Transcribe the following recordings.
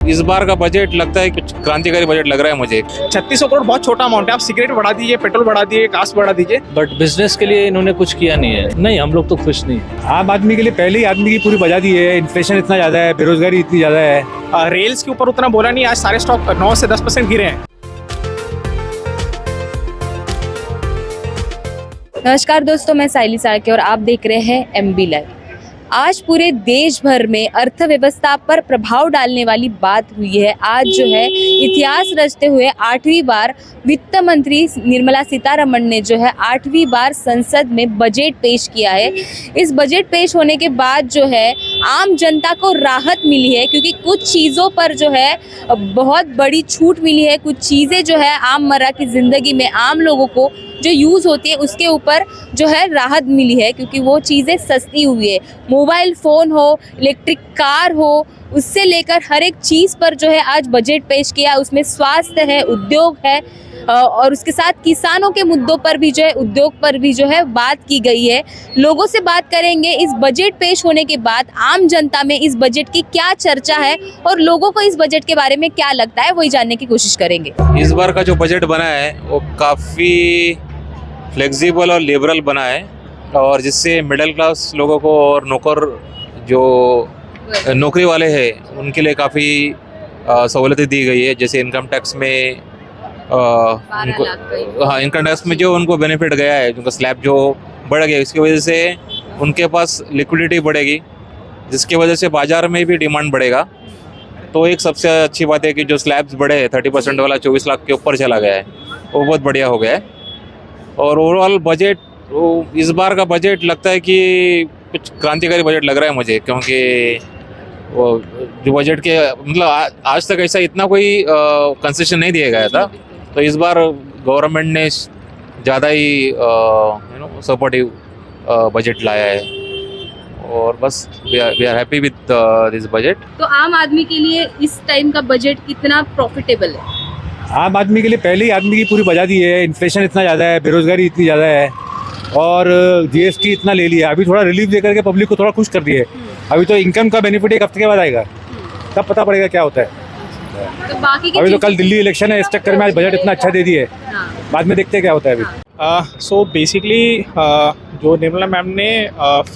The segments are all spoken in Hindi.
इस बार का बजट लगता है कुछ क्रांतिकारी बजट लग रहा है मुझे। 3600 करोड़ बहुत छोटा अमाउंट है। आप सिगरेट बढ़ा दीजिए, पेट्रोल बढ़ा दीजिए, कास्ट बढ़ा दीजिए। बट बिजनेस के लिए इन्होंने कुछ किया नहीं है। नहीं, हम लोग तो खुश नहीं। आम आदमी के लिए पहले ही आदमी की पूरी बजा दी है। इन्फ्लेशन इतना ज्यादा है, बेरोजगारी इतनी ज्यादा है। रेल्स के ऊपर उतना बोला नहीं। आज सारे स्टॉक 9 से 10% गिरे हैं। नमस्कार दोस्तों, मैं साइली साड़के और आप देख रहे हैं एमबी लाइव। आज पूरे देश भर में अर्थव्यवस्था पर प्रभाव डालने वाली बात हुई है। आज जो है इतिहास रचते हुए 8वीं बार वित्त मंत्री निर्मला सीतारमण ने जो है 8वीं बार संसद में बजट पेश किया है। इस बजट पेश होने के बाद जो है आम जनता को राहत मिली है, क्योंकि कुछ चीज़ों पर जो है बहुत बड़ी छूट मिली है। कुछ चीज़ें जो है आममर्रा की ज़िंदगी में आम लोगों को जो यूज़ होती है उसके ऊपर जो है राहत मिली है, क्योंकि वो चीज़ें सस्ती हुई है। मोबाइल फ़ोन हो, इलेक्ट्रिक कार हो, उससे लेकर हर एक चीज़ पर जो है आज बजट पेश किया। उसमें स्वास्थ्य है, उद्योग है और उसके साथ किसानों के मुद्दों पर भी जो है, उद्योग पर भी जो है बात की गई है। लोगों से बात करेंगे इस बजट पेश होने के बाद आम जनता में इस बजट की क्या चर्चा है और लोगों को इस बजट के बारे में क्या लगता है, वही जानने की कोशिश करेंगे। इस बार का जो बजट बना है वो काफ़ी फ्लेक्सिबल और लिबरल बना है, और जिससे मिडिल क्लास लोगों को और नौकरी वाले हैं उनके लिए काफ़ी सहूलतें दी गई है। जैसे इनकम टैक्स में इनकम टैक्स में जो उनको बेनिफिट गया है, उनका स्लैब जो बढ़ गया, इसकी वजह से उनके पास लिक्विडिटी बढ़ेगी, जिसकी वजह से बाज़ार में भी डिमांड बढ़ेगा। तो एक सबसे अच्छी बात है कि जो स्लैब्स बढ़े 30% वाला 24 लाख के ऊपर चला गया है, वो बहुत बढ़िया हो गया है। और ओवरऑल बजट, इस बार का बजट लगता है कि कुछ क्रांतिकारी बजट लग रहा है मुझे, क्योंकि वो जो बजट के मतलब आज तक ऐसा इतना कोई कंसेशन नहीं दिया गया था। तो इस बार गवर्नमेंट ने ज़्यादा ही सपोर्टिव बजट लाया है, और बस we are happy with this budget. तो आम आदमी के लिए इस टाइम का बजट कितना प्रॉफिटेबल है? आम आदमी के लिए पहले ही आदमी की पूरी बजा दी है। इन्फ्लेशन इतना ज़्यादा है, बेरोजगारी इतनी ज़्यादा है, और जीएसटी इतना ले लिया। अभी थोड़ा रिलीफ देकर के पब्लिक को थोड़ा खुश कर दिए। अभी तो इनकम का बेनिफिट एक हफ्ते के बाद आएगा, तब पता पड़ेगा क्या होता है। तो बाकी अभी तो कल दिल्ली इलेक्शन है, इस चक्कर में आज बजट इतना अच्छा दे दिए। बाद में देखते हैं क्या होता है अभी। सो बेसिकली जो निर्मला मैम ने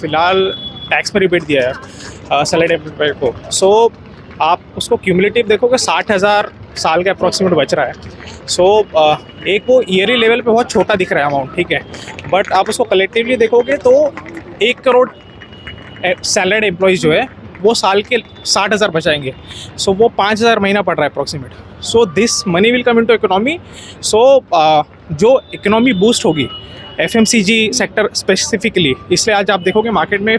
फिलहाल टैक्स में रिबेट दिया है सैलरी एम्प्लॉय को। सो आप उसको क्यूमुलेटिव देखोगे 60,000 साल के अप्रॉक्सीमेट बच रहा है। सो एक वो ईयरली लेवल पे बहुत छोटा दिख रहा है अमाउंट, ठीक है, बट आप उसको कलेक्टिवली देखोगे तो 1 करोड़ सैलरीड एम्प्लॉयज़ जो है वो साल के 60,000 बचाएंगे। सो वो 5,000 महीना पड़ रहा है approximate. So this money will come into economy. So जो इकोनॉमी बूस्ट होगी FMCG सेक्टर स्पेसिफिकली, इसलिए आज आप देखोगे मार्केट में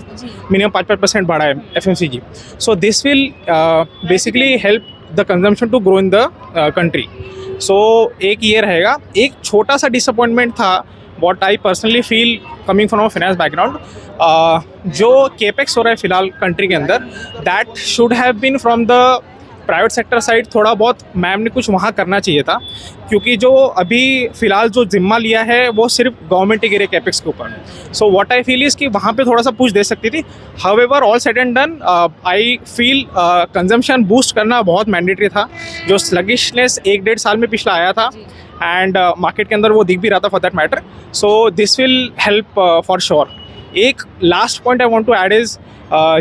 मिनिमम 5% बढ़ा है FMCG। So this will basically help the consumption to grow in the country. So एक ये रहेगा। एक छोटा सा डिसअपॉइंटमेंट था, what I personally feel coming from a finance background, जो केपेक्स हो रहा है फिलहाल कंट्री के अंदर, that should have been from the private sector side. थोड़ा बहुत मैम ने कुछ वहाँ करना चाहिए था, क्योंकि जो अभी फ़िलहाल जो जिम्मा लिया है वो सिर्फ गवर्नमेंट ही गिरे कैपेक्स के ऊपर। So what I feel is कि वहाँ पे थोड़ा सा पुश दे सकती थी। However all said and done, I feel consumption boost करना बहुत मैंडेटरी था। जो स्लगिशनेस 1-1.5 साल में पिछला आया था, एंड मार्केट के अंदर वो दिख भी रहा था for that matter. So this will help for sure. एक last point I want to add is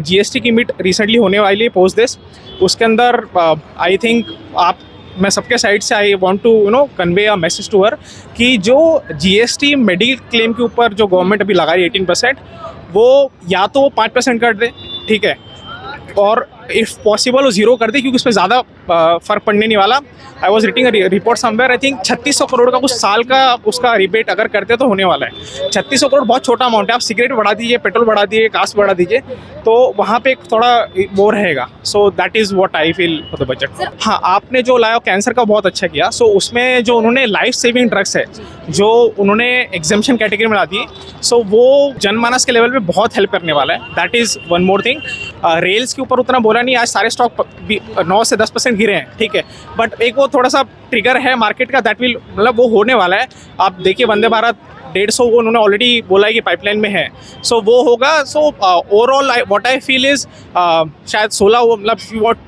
GST की मीट रिसेंटली होने वाली है पोस्ट दिस। उसके अंदर आई थिंक मैं सबके साइड से I want to convey a message to her कि जो GST मेडिकल क्लेम के ऊपर जो गवर्नमेंट अभी लगा रही है 18%, वो या तो 5% कर दे, ठीक है, और इफ़ पॉसिबल वो 0 कर दे, क्योंकि उसमें ज़्यादा फ़र्क पड़ने नहीं वाला। I was reading a report somewhere, I think 3600 crore का कुछ साल का उसका रिबेट अगर करते तो होने वाला है। 3600 करोड़ बहुत छोटा अमाउंट है। आप सिगरेट बढ़ा दीजिए, पेट्रोल बढ़ा दीजिए, कास्ट बढ़ा दीजिए, तो वहाँ पे थोड़ा वो रहेगा। So that is what I feel for the budget. हाँ, आपने जो लाया कैंसर का बहुत अच्छा किया। सो उसमें जो उन्होंने लाइफ सेविंग ड्रग्स है जो उन्होंने एग्जाम्पशन कैटेगरी में ला दी, सो वो जनमानस के लेवल पे बहुत हेल्प करने वाला है। That is one more thing. Rails के ऊपर उतना बोला नहीं। आज सारे स्टॉक 9 से 10% गिरे हैं, ठीक है, बट एक वो थोड़ा सा ट्रिगर है मार्केट का, दैट विल मतलब वो होने वाला है। आप देखिए वंदे भारत 150 वो उन्होंने ऑलरेडी बोला है कि पाइपलाइन में है। सो वो होगा। So overall what I feel is शायद 16 वो मतलब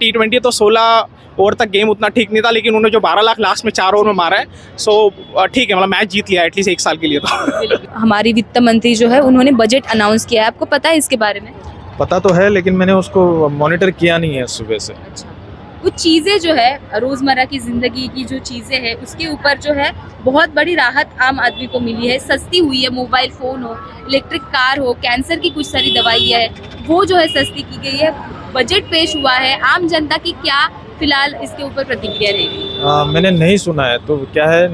T20 तो 16 ओवर तक गेम उतना ठीक नहीं था, लेकिन उन्होंने जो 12 लाख लास्ट में 4 ओवर में मारा है, सो ठीक है, मतलब मैच जीत लिया एटलीस्ट 1 साल के लिए तो। हमारी वित्त मंत्री जो है उन्होंने बजट अनाउंस किया है, आपको पता है इसके बारे में? पता तो है, लेकिन मैंने उसको मॉनिटर किया नहीं है सुबह से। अच्छा, कुछ चीज़ें जो है रोज़मर्रा की ज़िंदगी की जो चीज़ें हैं उसके ऊपर जो है बहुत बड़ी राहत आम आदमी को मिली है, सस्ती हुई है। मोबाइल फ़ोन हो, इलेक्ट्रिक कार हो, कैंसर की कुछ सारी दवाइयाँ है वो जो है सस्ती की गई है। बजट पेश हुआ है, आम जनता की क्या फिलहाल इसके ऊपर प्रतिक्रिया रहेगी? मैंने नहीं सुना है, तो क्या है,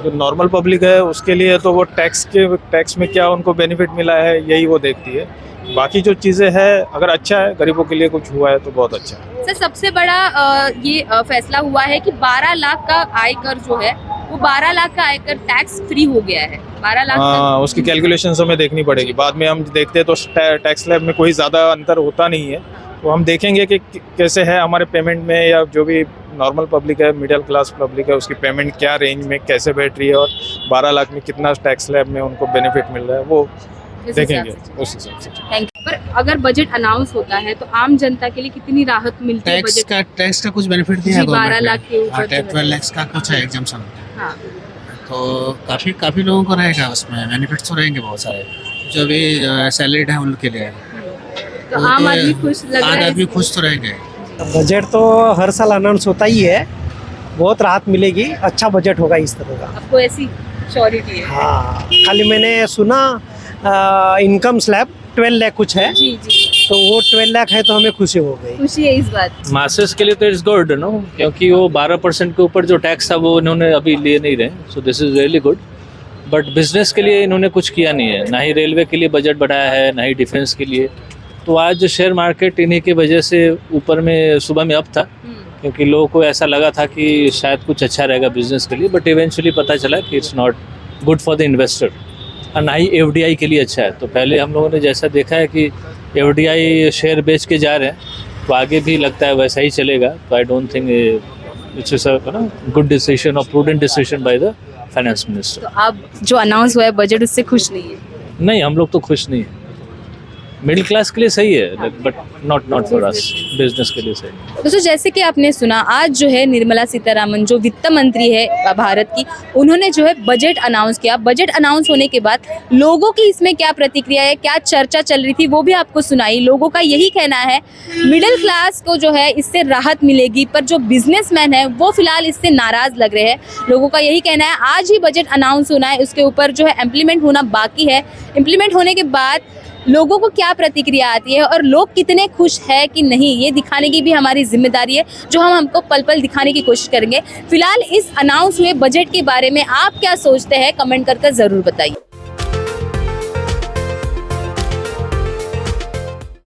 जो नॉर्मल पब्लिक है उसके लिए तो वो टैक्स में क्या उनको बेनिफिट मिला है यही वो देखती है। बाकी जो चीज़ें हैं, अगर अच्छा है, गरीबों के लिए कुछ हुआ है तो बहुत अच्छा है। सर, सबसे बड़ा ये फैसला हुआ है कि 12 लाख का आयकर जो है वो 12 लाख का आयकर टैक्स फ्री हो गया है। 12 लाख हाँ, उसकी कैलकुलेशन हमें देखनी पड़ेगी। बाद में हम देखते हैं तो टैक्स स्लैब में कोई ज़्यादा अंतर होता नहीं है, तो हम देखेंगे कि कैसे है हमारे पेमेंट में, या जो भी नॉर्मल पब्लिक है, मिडिल क्लास पब्लिक है, उसकी पेमेंट क्या रेंज में कैसे बैठ रही है, और 12 लाख में कितना टैक्स स्लैब में उनको बेनिफिट मिल रहा है, वो देखेंगे उस हिसाब से। Thank you. पर अगर बजट अनाउंस होता है तो आम जनता के लिए कितनी राहत मिलती है? टैक्स का कुछ बेनिफिट दिया है जी, 12 गवर्नमेंट लाख ने। के ऊपर 12 लाख का कुछ है एग्जाम्पशन, हाँ, तो काफी लोगों को रहेगा उसमें बेनिफिट्स तो रहेंगे बहुत सारे, जो भी सैलरीड है उनके लिए। तो आम आदमी खुश लग रहा आम है? आदमी खुश तो रहेंगे। बजट तो हर साल अनाउंस होता ही है, बहुत राहत मिलेगी, अच्छा बजट होगा इस तरह का। आपको ऐसी श्योरिटी है? हाँ, खाली मैंने सुना इनकम स्लैब 12 लाख कुछ है, जी जी, तो वो 12 लाख है तो हमें खुशी हो गई। खुशी है इस बात। मासेस के लिए तो इट्स गुड नो, क्योंकि वो 12% के ऊपर जो टैक्स था वो इन्होंने अभी ले नहीं रहे, so this is really good. But business के लिए इन्होंने कुछ किया नहीं है, ना ही रेलवे के लिए बजट बढ़ाया है, ना ही डिफेंस के लिए। तो आज शेयर मार्केट इन्हीं की वजह से ऊपर में सुबह में अप था, क्योंकि लोगों को ऐसा लगा था कि शायद कुछ अच्छा रहेगा बिजनेस के लिए, बट इवेंचुअली पता चला कि it's not good for the investor, और ना ही एफडीआई के लिए अच्छा है। तो पहले हम लोगों ने जैसा देखा है कि एफडीआई शेयर बेच के जा रहे हैं, तो आगे भी लगता है वैसा ही चलेगा। तो I don't think it's a good decision और prudent decision by the finance minister. तो अब जो अनाउंस हुआ है बजट, उससे खुश नहीं है? नहीं, हम लोग तो खुश नहीं हैं। मिडिल क्लास के लिए सही है, but not for us, business के लिए सही है। दोस्तों, जैसे कि आपने सुना, आज जो है निर्मला सीतारामन जो वित्त मंत्री है भारत की, उन्होंने जो है बजट अनाउंस किया। बजट अनाउंस होने के बाद लोगों की इसमें क्या प्रतिक्रिया है, क्या चर्चा चल रही थी, वो भी आपको सुनाई। लोगों का यही कहना है मिडिल क्लास को जो है इससे राहत मिलेगी, पर जो बिजनेसमैन है वो फिलहाल इससे नाराज लग रहे हैं। लोगों का यही कहना है आज ही बजट अनाउंस होना है, उसके ऊपर जो है इम्प्लीमेंट होना बाकी है। इम्प्लीमेंट होने के बाद लोगों को क्या प्रतिक्रिया आती है और लोग कितने खुश है कि नहीं, ये दिखाने की भी हमारी जिम्मेदारी है, जो हम हमको पल पल दिखाने की कोशिश करेंगे। फिलहाल इस अनाउंस हुए बजट के बारे में आप क्या सोचते हैं, कमेंट करके ज़रूर बताइए।